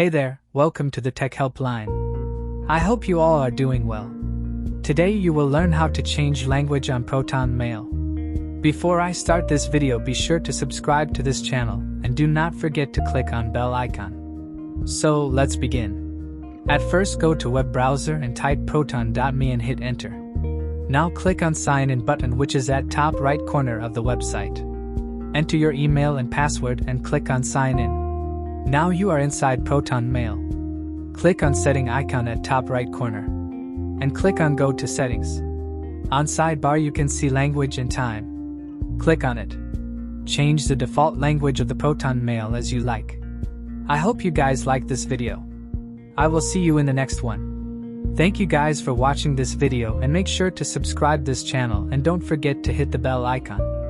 Hey there, welcome to the Tech Helpline. I hope you all are doing well. Today you will learn how to change language on ProtonMail. Before I start this video, be sure to subscribe to this channel and do not forget to click on bell icon. So let's begin. At first go to web browser and type proton.me and hit enter. Now click on sign in button which is at top right corner of the website. Enter your email and password and click on sign in. Now you are inside ProtonMail. Click on setting icon at top right corner. And click on go to settings. On sidebar you can see language and time. Click on it. Change the default language of the ProtonMail as you like. I hope you guys like this video. I will see you in the next one. Thank you guys for watching this video and make sure to subscribe this channel and don't forget to hit the bell icon.